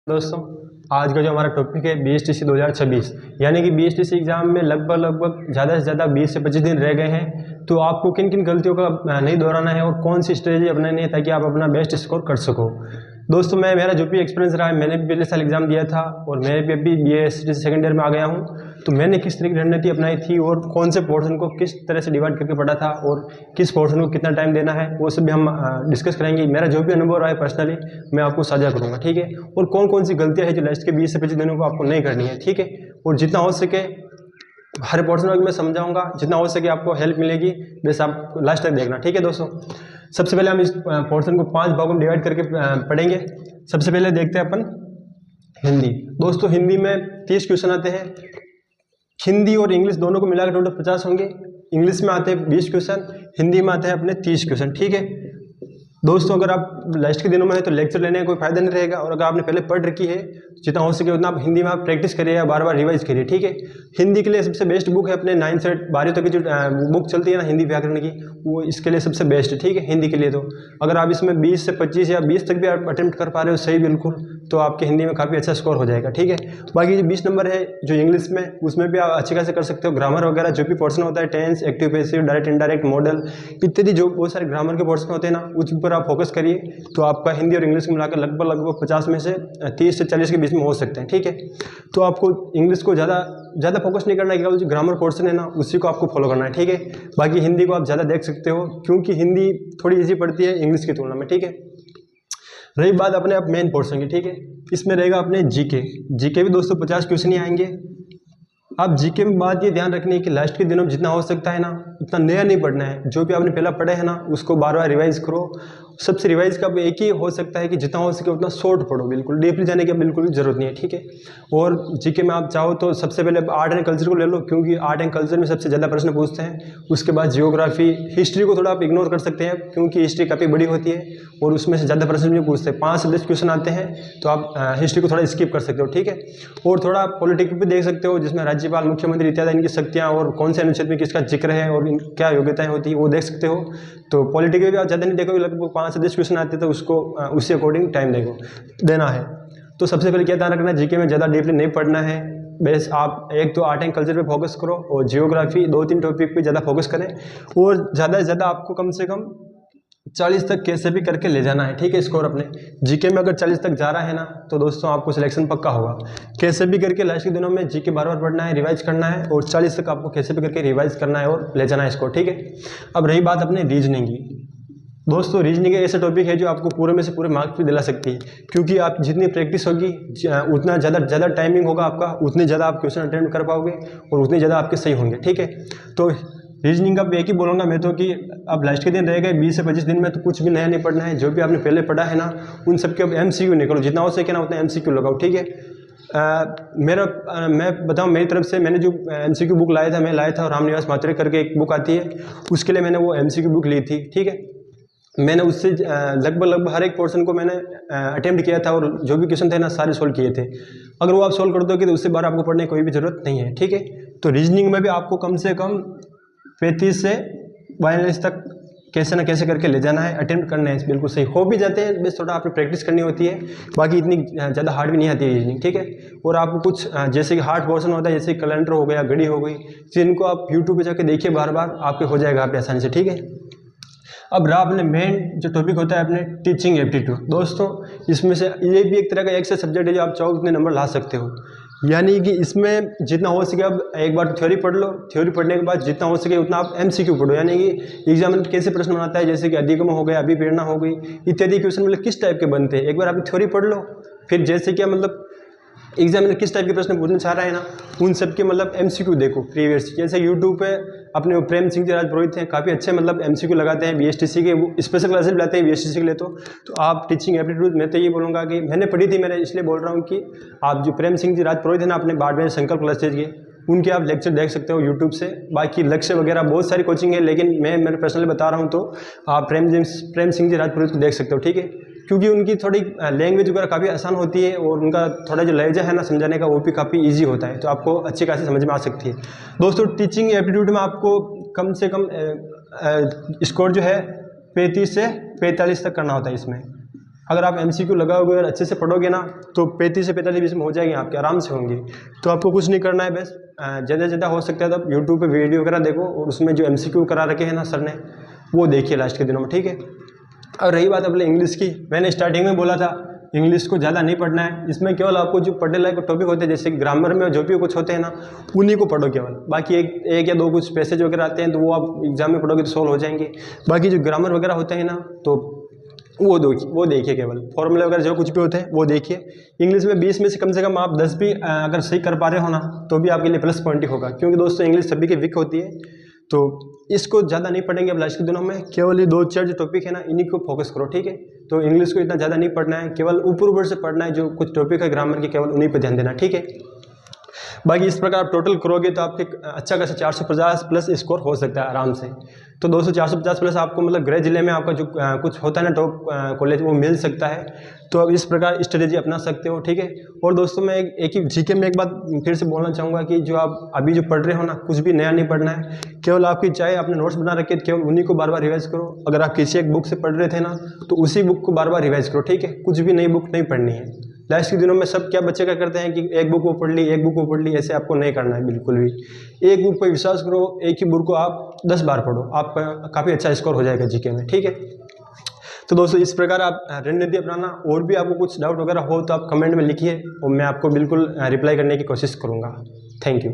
दोस्तों, आज का जो हमारा टॉपिक है बीएसटीसी 2026, यानी कि बीएसटीसी एग्जाम में लगभग ज़्यादा से ज़्यादा 20 से 25 दिन रह गए हैं। तो आपको किन किन गलतियों का नहीं दोहराना है और कौन सी स्ट्रेटजी अपनानी है ताकि आप अपना बेस्ट स्कोर कर सको। दोस्तों, मेरा जो भी एक्सपीरियंस रहा है, मैंने भी पिछले साल एग्जाम दिया था और मैं भी अभी बीएसटीसी सेकंड ईयर में आ गया हूँ। तो मैंने किस तरह की रणनीति अपनाई थी और कौन से पोर्शन को किस तरह से डिवाइड करके पढ़ा था और किस पोर्शन को कितना टाइम देना है, वो सब भी हम डिस्कस करेंगे। मेरा जो भी अनुभव रहा है पर्सनली मैं आपको साझा करूँगा, ठीक है। और कौन कौन सी गलतियाँ हैं जो लास्ट के 20 से 25 दिनों को आपको नहीं करनी है, ठीक है। और जितना हो सके हर पोर्शन में मैं समझाऊंगा, जितना हो सके आपको हेल्प मिलेगी, बस आप लास्ट तक देखना, ठीक है दोस्तों। सबसे पहले हम इस पोर्शन को 5 भागों में डिवाइड करके पढ़ेंगे। सबसे पहले देखते हैं अपन हिंदी। दोस्तों, हिंदी में 30 क्वेश्चन आते हैं। हिंदी और इंग्लिश दोनों को मिलाकर टोटल 50 होंगे। इंग्लिश में आते हैं 20 क्वेश्चन, हिंदी में आते हैं अपने 30 क्वेश्चन, ठीक है दोस्तों। अगर आप लास्ट के दिनों में है तो लेक्चर लेने का कोई फायदा नहीं रहेगा, और अगर आपने पहले पढ़ रखी है जितना हो सके उतना आप हिंदी में आप प्रैक्टिस करिए या बार बार रिवाइज करिए, ठीक है। हिंदी के लिए सबसे बेस्ट बुक है अपने 9 से 12 तक की जो बुक चलती है ना हिंदी व्याकरण की, वो इसके लिए सबसे बेस्ट है, ठीक है। हिंदी के लिए तो अगर आप इसमें 20 से 25 या 20 तक भी आप अटेम्प्ट कर पा रहे हो सही बिल्कुल, तो आपके हिंदी में काफ़ी अच्छा स्कोर हो जाएगा, ठीक है। बाकी जो 20 नंबर है जो इंग्लिश में, उसमें भी आप अच्छे खासे कर सकते हो। ग्रामर वगैरह जो भी पोर्शन होता है, tense, active passive, direct indirect, modal इत्यादि जो बहुत सारे ग्रामर के पोर्शन होते हैं ना, उस पर आप फोकस करिए तो आपका हिंदी और इंग्लिश को मिलाकर लगभग 50 में से 30 से 40 के बीच में हो सकते हैं, ठीक है। तो आपको इंग्लिश को ज़्यादा फोकस नहीं करना है, केवल जो ग्रामर पोर्शन है ना उसी को आपको फॉलो करना है, ठीक है। बाकी हिंदी को आप ज़्यादा देख सकते हो क्योंकि हिंदी थोड़ी ईजी पड़ती है इंग्लिश की तुलना में, ठीक है। रही बात अपने आप मेन पोर्शन की, ठीक है, इसमें रहेगा अपने जीके भी दोस्तों 50 क्वेश्चन ही आएंगे। अब जीके में बात ये ध्यान रखनी है कि लास्ट के दिनों में जितना हो सकता है ना उतना नया नहीं पढ़ना है। जो भी आपने पहला पढ़ा है ना उसको बार बार रिवाइज करो। सबसे रिवाइज का एक ही हो सकता है कि जितना हो सके उतना शॉर्ट पढ़ो, बिल्कुल डीपली जाने की बिल्कुल भी जरूरत नहीं है, ठीक है। और जीके में आप चाहो तो सबसे पहले आर्ट एंड कल्चर को ले लो, क्योंकि आर्ट एंड कल्चर में सबसे ज़्यादा प्रश्न पूछते हैं। उसके बाद जियोग्राफी, हिस्ट्री को थोड़ा आप इग्नोर कर सकते हैं क्योंकि हिस्ट्री काफ़ी बड़ी होती है और उसमें से ज़्यादा प्रश्न भी पूछते हैं। 5 से 10 क्वेश्चन आते हैं, तो आप हिस्ट्री को थोड़ा स्किप कर सकते हो, ठीक है। और थोड़ा पॉलिटिक्स भी देख सकते हो, जिसमें राज्यपाल, मुख्यमंत्री इत्यादि इनकी शक्तियाँ और कौन से अनुच्छेद में किसका जिक्र है और क्या योग्यताएं होती है वो देख सकते हो। तो पॉलिटिक्स में भी आप ज़्यादा नहीं देखोगे, लगभग 5 से 10 क्वेश्चन आते हैं, तो उसको उसी अकॉर्डिंग टाइम देना है। तो सबसे पहले क्या ध्यान रखना है, जीके में ज़्यादा डीपली नहीं पढ़ना है। बस आप एक तो आर्ट एंड कल्चर पे फोकस करो और जियोग्राफी 2-3 टॉपिक पे ज़्यादा फोकस करें, और ज़्यादा से ज़्यादा आपको कम से कम 40 तक कैसे भी करके ले जाना है, ठीक है। स्कोर अपने जीके में अगर 40 तक जा रहा है ना तो दोस्तों आपको सिलेक्शन पक्का होगा। कैसे भी करके लास्ट के दिनों में जीके बार बार पढ़ना है, रिवाइज करना है, और 40 तक आपको कैसे भी करके रिवाइज करना है और ले जाना है स्कोर, ठीक है। अब रही बात अपने रीजनिंग की। दोस्तों, रीजनिंग एक ऐसा टॉपिक है जो आपको पूरे में से पूरे मार्क्स भी दिला सकती है, क्योंकि आप जितनी प्रैक्टिस होगी उतना ज़्यादा टाइमिंग होगा आपका, उतने ज़्यादा आप क्वेश्चन अटेम्प्ट कर पाओगे और उतने ज़्यादा आपके सही होंगे, ठीक है। तो रीजनिंग का एक ही बोलूँगा मैं तो कि अब लास्ट के दिन रह गए 20 से 25 दिन में, तो कुछ भी नया नहीं पढ़ना है। जो भी आपने पहले पढ़ा है ना उन सबके अब MCQ निकलो, जितना हो सके ना उतना MCQ लगाओ, ठीक है। मैं बताऊं मेरी तरफ से, मैंने जो MCQ बुक लाया था, मैं लाया था रामनिवास मात्रे करके एक बुक आती है, उसके लिए मैंने वो MCQ बुक ली थी, ठीक है। मैंने उससे लगभग हर एक पोर्शन को मैंने अटेम्प्ट किया था और जो भी क्वेश्चन थे ना सारे सोल्व किए थे। अगर वो आप सोल्व कर दोगे तो उससे बार आपको पढ़ने की कोई भी ज़रूरत नहीं है, ठीक है। तो रीजनिंग में भी आपको कम से कम 35 से 42 तक कैसे ना कैसे करके ले जाना है, अटेम्प्ट करना है, बिल्कुल सही हो भी जाते हैं, बस थोड़ा आपको प्रैक्टिस करनी होती है। बाकी इतनी ज़्यादा हार्ड भी नहीं आती है रीजनिंग, ठीक है। और आपको कुछ जैसे कि हार्ड पोर्शन होता है, जैसे कैलेंडर हो गया, घड़ी हो गई, जिनको आप यूट्यूब पे जाके देखिए बार बार, आपके हो जाएगा आप आसानी से, ठीक है। अब रहा अपने मेन जो टॉपिक होता है अपने टीचिंग एप्टीट्यूड। दोस्तों, इसमें से ये भी एक तरह का ऐसा सब्जेक्ट है जो आप चाहो उतने नंबर ला सकते हो, यानी कि इसमें जितना हो सके अब एक बार थ्योरी पढ़ लो, थ्योरी पढ़ने के बाद जितना हो सके उतना आप MCQ पढ़ो, यानी कि एग्जाम में कैसे प्रश्न बनाता है, जैसे कि अधिगम हो गया, अभिप्रेरणा हो गई, इत्यादि क्वेश्चन मतलब किस टाइप के बनते हैं, एक बार आप थ्योरी पढ़ लो। फिर जैसे क्या मतलब एग्जाम में किस टाइप के प्रश्न पूछना चाह रहा है ना उन सब के मतलब MCQ देखो प्रीवियस। जैसे यूट्यूब पे अपने प्रेम सिंह जी राजपुरोहित हैं, काफ़ी अच्छे मतलब MCQ लगाते हैं BSTC के, वो स्पेशल क्लासेस भी लाते हैं BSTC के लिए। तो आप टीचिंग एप्टीट्यूड, मैं तो ये बोलूँगा कि मैंने पढ़ी थी, मैंने इसलिए बोल रहा हूँ कि आप जो प्रेम सिंह जी राजपुरोहित है ना अपने बाड़मेर संकल्प क्लासेज के, उनके आप लेक्चर देख सकते हो यूट्यूब से। बाकी लक्ष्य वगैरह बहुत सारी कोचिंग है, लेकिन मैं पर्सनली बता रहा हूँ तो आप प्रेम सिंह जी राजपुरोहित को देख सकते हो, ठीक है। क्योंकि उनकी थोड़ी लैंग्वेज वगैरह काफ़ी आसान होती है और उनका थोड़ा जो लहजा है ना समझाने का वो भी काफ़ी इजी होता है, तो आपको अच्छी खासी समझ में आ सकती है। दोस्तों, टीचिंग एप्टीट्यूड में आपको कम से कम स्कोर जो है 35 से 45 तक करना होता है इसमें। अगर आप MCQ लगाओगे और अच्छे से पढ़ोगे ना तो 35 से 45 में हो जाएंगे आपके, आराम से होंगे। तो आपको कुछ नहीं करना है, बस ज़्यादा से ज़्यादा हो सकता है तब यूट्यूब पे वीडियो वगैरह देखो और उसमें जो MCQ करा रखे हैं ना सर ने, वो देखिए लास्ट के दिनों में, ठीक है। और रही बात अपने इंग्लिश की, मैंने स्टार्टिंग में बोला था इंग्लिश को ज़्यादा नहीं पढ़ना है। इसमें केवल आपको जो पढ़ने लायक टॉपिक होते हैं, जैसे ग्रामर में जो भी कुछ होते हैं ना, उन्हीं को पढ़ो केवल। बाकी एक या दो कुछ पैसेज वगैरह आते हैं तो वो आप एग्जाम में पढ़ोगे तो सॉल्व हो जाएंगे। बाकी जो ग्रामर वगैरह होते हैं ना तो वो देखिए, केवल फॉर्मूले वगैरह जो कुछ भी होते हैं वो देखिए। इंग्लिश में 20 में से कम आप 10 भी अगर सही कर पा रहे हो ना तो भी आपके लिए प्लस पॉइंट ही होगा, क्योंकि दोस्तों इंग्लिश सभी की वीक होती है। तो इसको ज़्यादा नहीं पढ़ेंगे अब लास्ट के दिनों में, केवल ये 2-4 जो टॉपिक है ना इन्हीं को फोकस करो, ठीक है। तो इंग्लिश को इतना ज़्यादा नहीं पढ़ना है, केवल ऊपर से पढ़ना है, जो कुछ टॉपिक है ग्रामर के केवल उन्हीं पर ध्यान देना, ठीक है। बाकी इस प्रकार आप टोटल करोगे तो आपके अच्छा खासा 450 प्लस स्कोर हो सकता है आराम से। तो दोस्तों 450 प्लस आपको मतलब गृह जिले में आपका जो कुछ होता है ना टॉप कॉलेज, वो मिल सकता है। तो अब इस प्रकार स्ट्रेटेजी अपना सकते हो, ठीक है। और दोस्तों मैं एक ही जीके में एक बात फिर से बोलना चाहूँगा कि जो आप अभी जो पढ़ रहे हो ना, कुछ भी नया नहीं पढ़ना है। केवल आपकी चाहे आपने नोट्स बना रखे केवल उन्हीं को बार बार रिवाइज करो। अगर आप किसी एक बुक से पढ़ रहे थे ना तो उसी बुक को बार बार रिवाइज करो, ठीक है। कुछ भी नई बुक नहीं पढ़नी है। लास्ट के दिनों में सब क्या बच्चे क्या करते हैं कि एक बुक वो पढ़ ली, एक बुक वो पढ़ ली, ऐसे आपको नहीं करना है बिल्कुल भी। एक बुक पर विश्वास करो, एक ही बुक को आप 10 बार पढ़ो, आपका काफ़ी अच्छा स्कोर हो जाएगा जीके में, ठीक है। तो दोस्तों इस प्रकार आप रणनीति अपनाना। और भी आपको कुछ डाउट वगैरह हो तो आप कमेंट में लिखिए और मैं आपको बिल्कुल रिप्लाई करने की कोशिश करूँगा। Thank you.